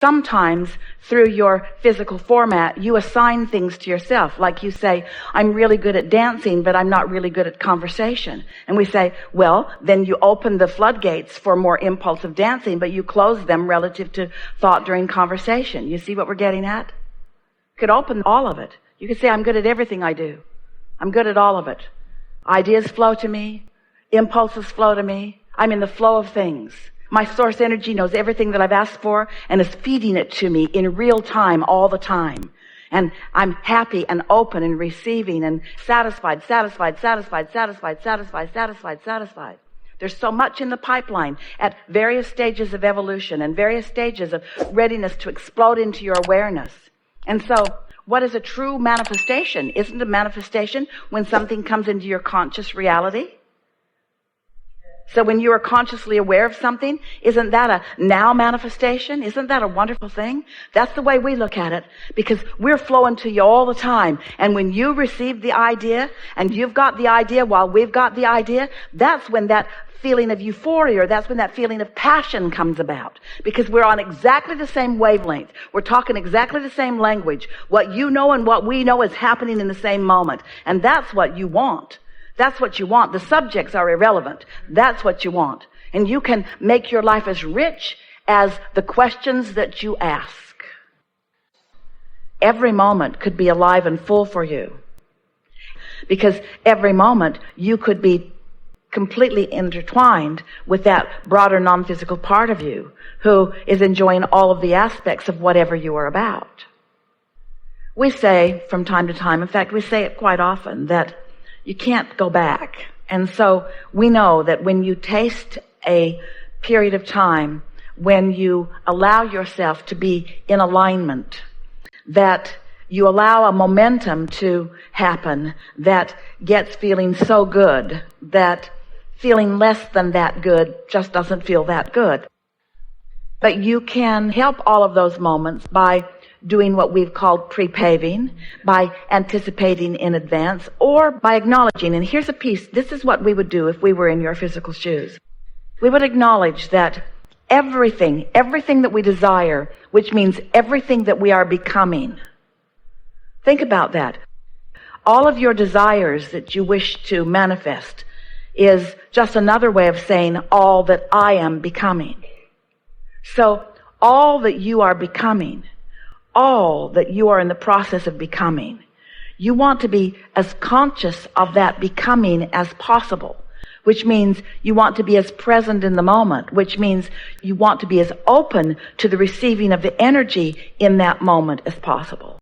Sometimes through your physical format, you assign things to yourself. Like you say, I'm really good at dancing, but I'm not really good at conversation. And we say, well, then you open the floodgates for more impulsive dancing, but you close them relative to thought during conversation. You see what we're getting at? You could open all of it. You could say, I'm good at everything I do. I'm good at all of it. Ideas flow to me. Impulses flow to me. I'm in the flow of things. My source energy knows everything that I've asked for and is feeding it to me in real time all the time. And I'm happy and open and receiving and satisfied. There's so much in the pipeline at various stages of evolution and various stages of readiness to explode into your awareness. And so, what is a true manifestation? Isn't a manifestation when something comes into your conscious reality? So when you are consciously aware of something, isn't that a now manifestation? Isn't that a wonderful thing? That's the way we look at it, because we're flowing to you all the time. And when you receive the idea, and you've got the idea while we've got the idea, that's when that feeling of euphoria, or that's when that feeling of passion comes about. Because we're on exactly the same wavelength. We're talking exactly the same language. What you know and what we know is happening in the same moment. And that's what you want. That's what you want. The subjects are irrelevant. That's what you want. And you can make your life as rich as the questions that you ask. Every moment could be alive and full for you. Because every moment you could be completely intertwined with that broader non-physical part of you who is enjoying all of the aspects of whatever you are about. We say from time to time, in fact, we say it quite often, that you can't go back. And so we know that when you taste a period of time, when you allow yourself to be in alignment, that you allow a momentum to happen that gets feeling so good that feeling less than that good just doesn't feel that good. But you can help all of those moments by doing what we've called pre-paving, by anticipating in advance, or by acknowledging. And here's a piece. This is what we would do if we were in your physical shoes. We would acknowledge that everything that we desire, which means everything that we are becoming. Think about that. All of your desires that you wish to manifest is just another way of saying all that I am becoming. So all that you are becoming, all that you are in the process of becoming, you want to be as conscious of that becoming as possible, which means you want to be as present in the moment, which means you want to be as open to the receiving of the energy in that moment as possible.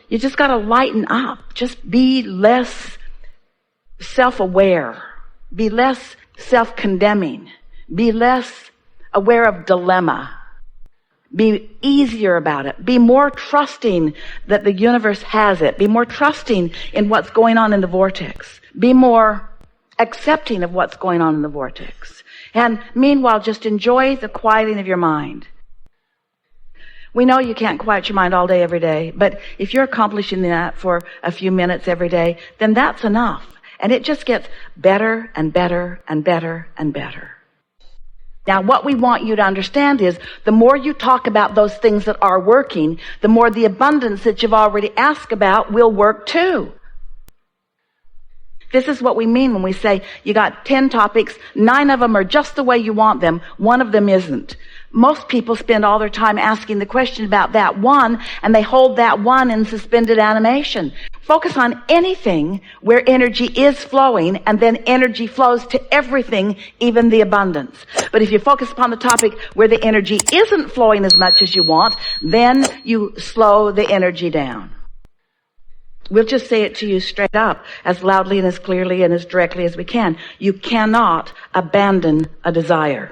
You just got to lighten up. Just be less self-aware. Be less self-condemning. Be less aware of dilemma. Be easier about it. Be more trusting that the universe has it. Be more trusting in what's going on in the vortex. Be more accepting of what's going on in the vortex. And meanwhile, just enjoy the quieting of your mind. We know you can't quiet your mind all day, every day, but if you're accomplishing that for a few minutes every day, then that's enough. And it just gets better and better and better and better. Now, what we want you to understand is the more you talk about those things that are working, the more the abundance that you've already asked about will work too. This is what we mean when we say you got 10 topics, 9 of them are just the way you want them, 1 of them isn't. Most people spend all their time asking the question about that one, and they hold that one in suspended animation. Focus on anything where energy is flowing, and then energy flows to everything, even the abundance. But if you focus upon the topic where the energy isn't flowing as much as you want, then you slow the energy down. We'll just say it to you straight up, as loudly and as clearly and as directly as we can. You cannot abandon a desire.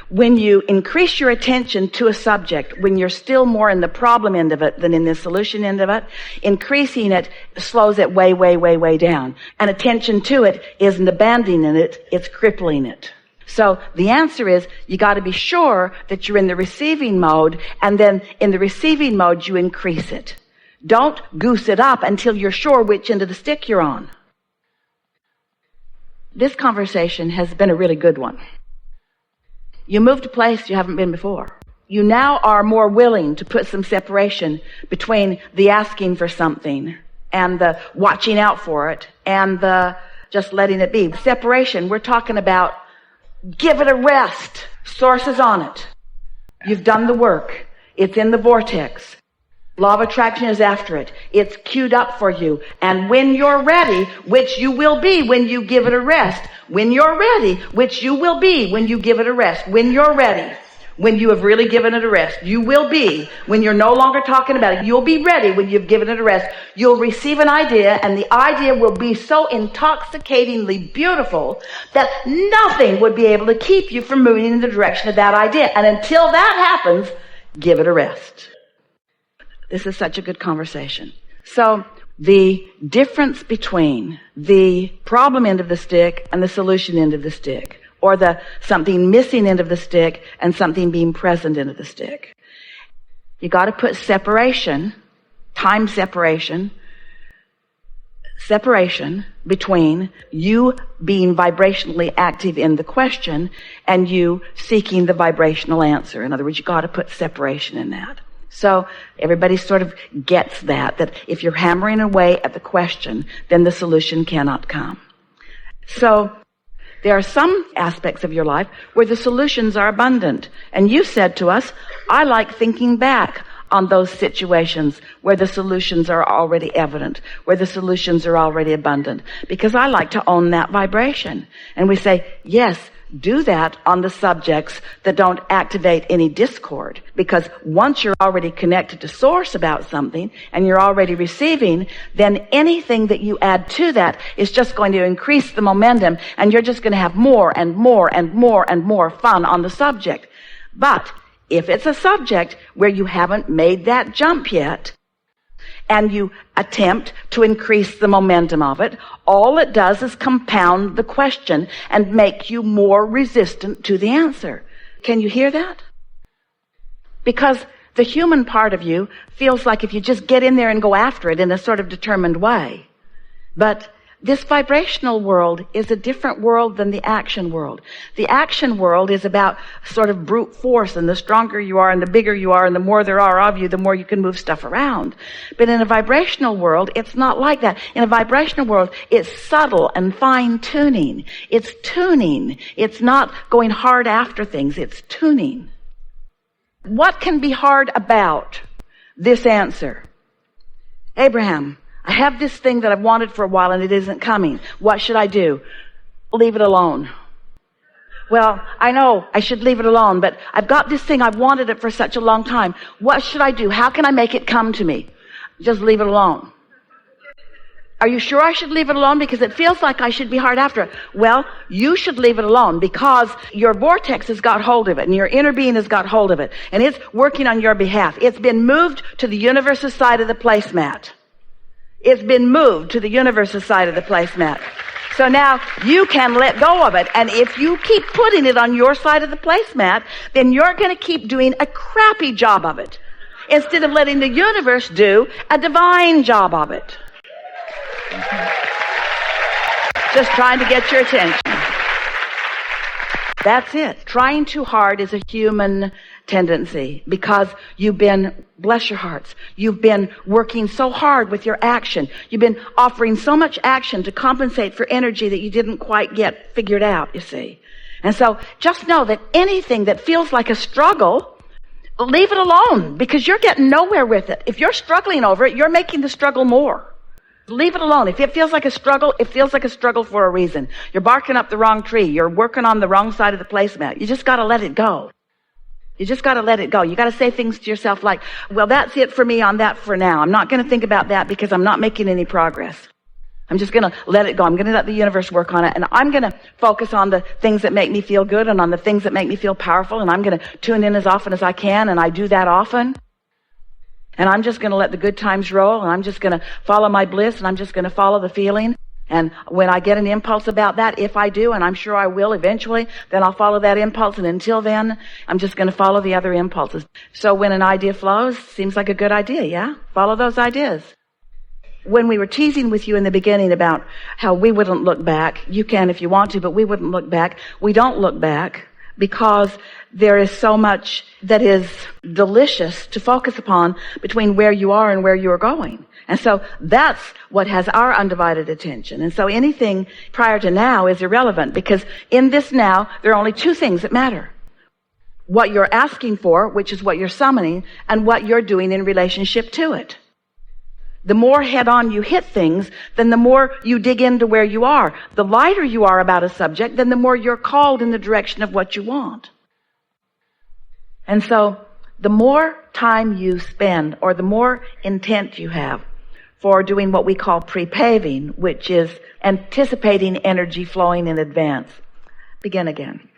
When you increase your attention to a subject, when you're still more in the problem end of it than in the solution end of it, increasing it slows it way, way, way, way down. And attention to it isn't abandoning it, it's crippling it. So the answer is you got to be sure that you're in the receiving mode, and then in the receiving mode you increase it. Don't goose it up until you're sure which end of the stick you're on. This conversation has been a really good one. You moved to a place you haven't been before. you now are more willing to put some separation between the asking for something and the watching out for it and the just letting it be. Separation, we're talking about give it a rest. Source is on it. You've done the work. It's in the vortex. Law of attraction is after it. It's queued up for you. And when you're ready, which you will be when you give it a rest, when you're ready, which you will be when you give it a rest, when you're ready, when you have really given it a rest, you will be when you're no longer talking about it. You'll be ready when you've given it a rest. You'll receive an idea, and the idea will be so intoxicatingly beautiful that nothing would be able to keep you from moving in the direction of that idea. And until that happens, give it a rest. This is such a good conversation. So the difference between the problem end of the stick and the solution end of the stick, or the something missing end of the stick and something being present end of the stick. You got to put separation, time separation between you being vibrationally active in the question and you seeking the vibrational answer. In other words, you got to put separation in that. So everybody sort of gets that if you're hammering away at the question, then the solution cannot come. So there are some aspects of your life where the solutions are abundant. And you said to us, I like thinking back on those situations where the solutions are already evident, where the solutions are already abundant, because I like to own that vibration. And we say, yes, do that on the subjects that don't activate any discord, because once you're already connected to source about something and you're already receiving, then anything that you add to that is just going to increase the momentum, and you're just going to have more and more and more and more fun on the subject. But if it's a subject where you haven't made that jump yet, and you attempt to increase the momentum of it, all it does is compound the question and make you more resistant to the answer. Can you hear that? Because the human part of you feels like if you just get in there and go after it in a sort of determined way. But this vibrational world is a different world than the action world. The action world is about sort of brute force, and the stronger you are and the bigger you are and the more there are of you, the more you can move stuff around. But in a vibrational world, it's not like that. In a vibrational world, it's subtle and fine-tuning. It's tuning. It's not going hard after things. It's tuning. What can be hard about this answer? Abraham, I have this thing that I've wanted for a while and it isn't coming. What should I do? Leave it alone. Well, I know I should leave it alone, but I've got this thing. I've wanted it for such a long time. What should I do? How can I make it come to me? Just leave it alone. Are you sure I should leave it alone? Because it feels like I should be hard after it. Well, you should leave it alone because your vortex has got hold of it and your inner being has got hold of it and it's working on your behalf. It's been moved to the universe's side of the placemat. It's been moved to the universe's side of the placemat. So now you can let go of it. And if you keep putting it on your side of the placemat, then you're going to keep doing a crappy job of it instead of letting the universe do a divine job of it. Just trying to get your attention. That's it. Trying too hard is a human tendency because you've been, bless your hearts, you've been working so hard with your action. You've been offering so much action to compensate for energy that you didn't quite get figured out, you see. And so just know that anything that feels like a struggle, leave it alone because you're getting nowhere with it. If you're struggling over it, you're making the struggle more. Leave it alone. If it feels like a struggle, it feels like a struggle for a reason. You're barking up the wrong tree. You're working on the wrong side of the placemat. You just got to let it go. You just got to let it go. You got to say things to yourself like, well, that's it for me on that for now. I'm not going to think about that because I'm not making any progress. I'm just going to let it go. I'm going to let the universe work on it. And I'm going to focus on the things that make me feel good and on the things that make me feel powerful. And I'm going to tune in as often as I can. And I do that often. And I'm just going to let the good times roll, and I'm just going to follow my bliss, and I'm just going to follow the feeling. And when I get an impulse about that, if I do, and I'm sure I will eventually, then I'll follow that impulse. And until then, I'm just going to follow the other impulses. So when an idea flows, seems like a good idea, yeah? Follow those ideas. When we were teasing with you in the beginning about how we wouldn't look back, you can if you want to, but we wouldn't look back. We don't look back because there is so much that is delicious to focus upon between where you are and where you're going. And so that's what has our undivided attention. And so anything prior to now is irrelevant, because in this now, there are only two things that matter. What you're asking for, which is what you're summoning, and what you're doing in relationship to it. The more head-on you hit things, then the more you dig into where you are. The lighter you are about a subject, then the more you're called in the direction of what you want. And so the more time you spend, or the more intent you have for doing what we call pre-paving, which is anticipating energy flowing in advance. Begin again.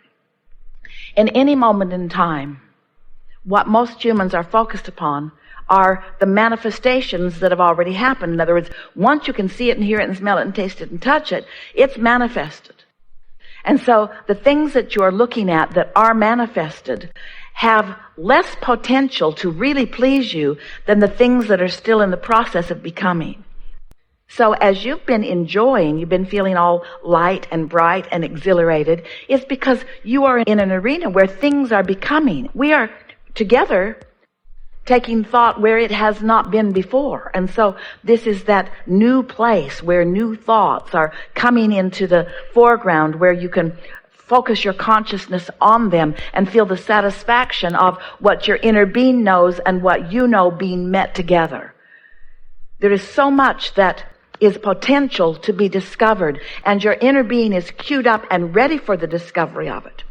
In any moment in time, what most humans are focused upon are the manifestations that have already happened. In other words, once you can see it and hear it and smell it and taste it and touch it, it's manifested. And so the things that you're looking at that are manifested have less potential to really please you than the things that are still in the process of becoming. So as you've been enjoying, you've been feeling all light and bright and exhilarated, it's because you are in an arena where things are becoming. We are together taking thought where it has not been before. And so this is that new place where new thoughts are coming into the foreground, where you can focus your consciousness on them and feel the satisfaction of what your inner being knows and what you know being met together. There is so much that is potential to be discovered, and your inner being is queued up and ready for the discovery of it.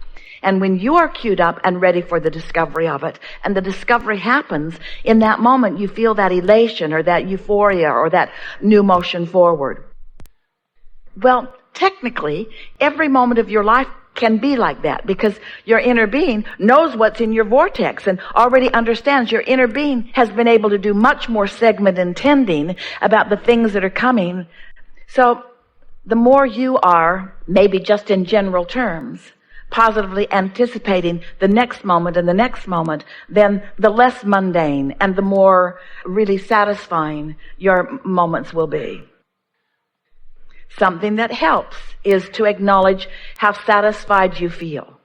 And when you are queued up and ready for the discovery of it, and the discovery happens, in that moment you feel that elation or that euphoria or that new motion forward. Well, technically, every moment of your life can be like that, because your inner being knows what's in your vortex and already understands. Your inner being has been able to do much more segment intending about the things that are coming. So the more you are, maybe just in general terms, positively anticipating the next moment and the next moment, then the less mundane and the more really satisfying your moments will be. Something that helps is to acknowledge how satisfied you feel.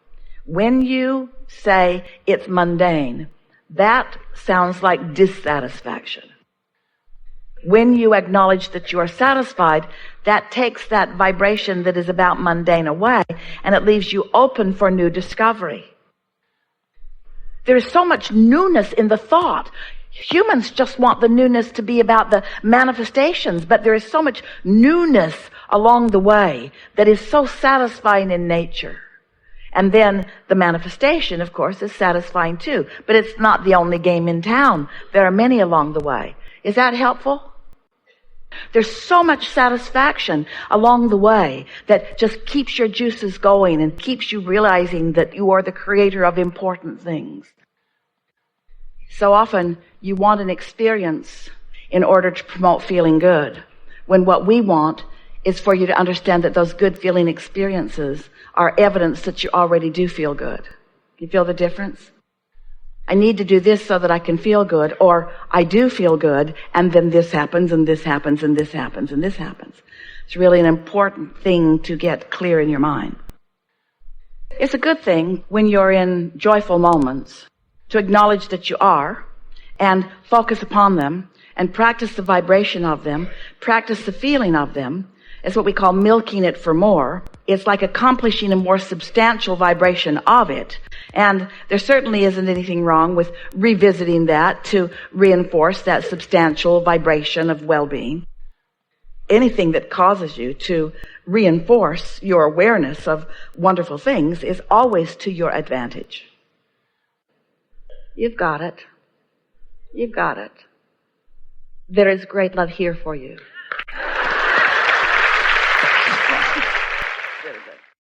When you say it's mundane, that sounds like dissatisfaction. When you acknowledge that you are satisfied, that takes that vibration that is about mundane away, and it leaves you open for new discovery. There is so much newness in the thought. Humans just want the newness to be about the manifestations, but there is so much newness along the way that is so satisfying in nature. And then the manifestation, of course, is satisfying too. But it's not the only game in town. There are many along the way. Is that helpful? There's so much satisfaction along the way that just keeps your juices going and keeps you realizing that you are the creator of important things. So often you want an experience in order to promote feeling good, when what we want is for you to understand that those good feeling experiences are evidence that you already do feel good. You feel the difference? I need to do this so that I can feel good, or I do feel good, and then this happens, and this happens, and this happens, and this happens. It's really an important thing to get clear in your mind. It's a good thing when you're in joyful moments to acknowledge that you are, and focus upon them, and practice the vibration of them, practice the feeling of them. It's what we call milking it for more. It's like accomplishing a more substantial vibration of it. And there certainly isn't anything wrong with revisiting that to reinforce that substantial vibration of well-being. Anything that causes you to reinforce your awareness of wonderful things is always to your advantage. You've got it. You've got it. There is great love here for you.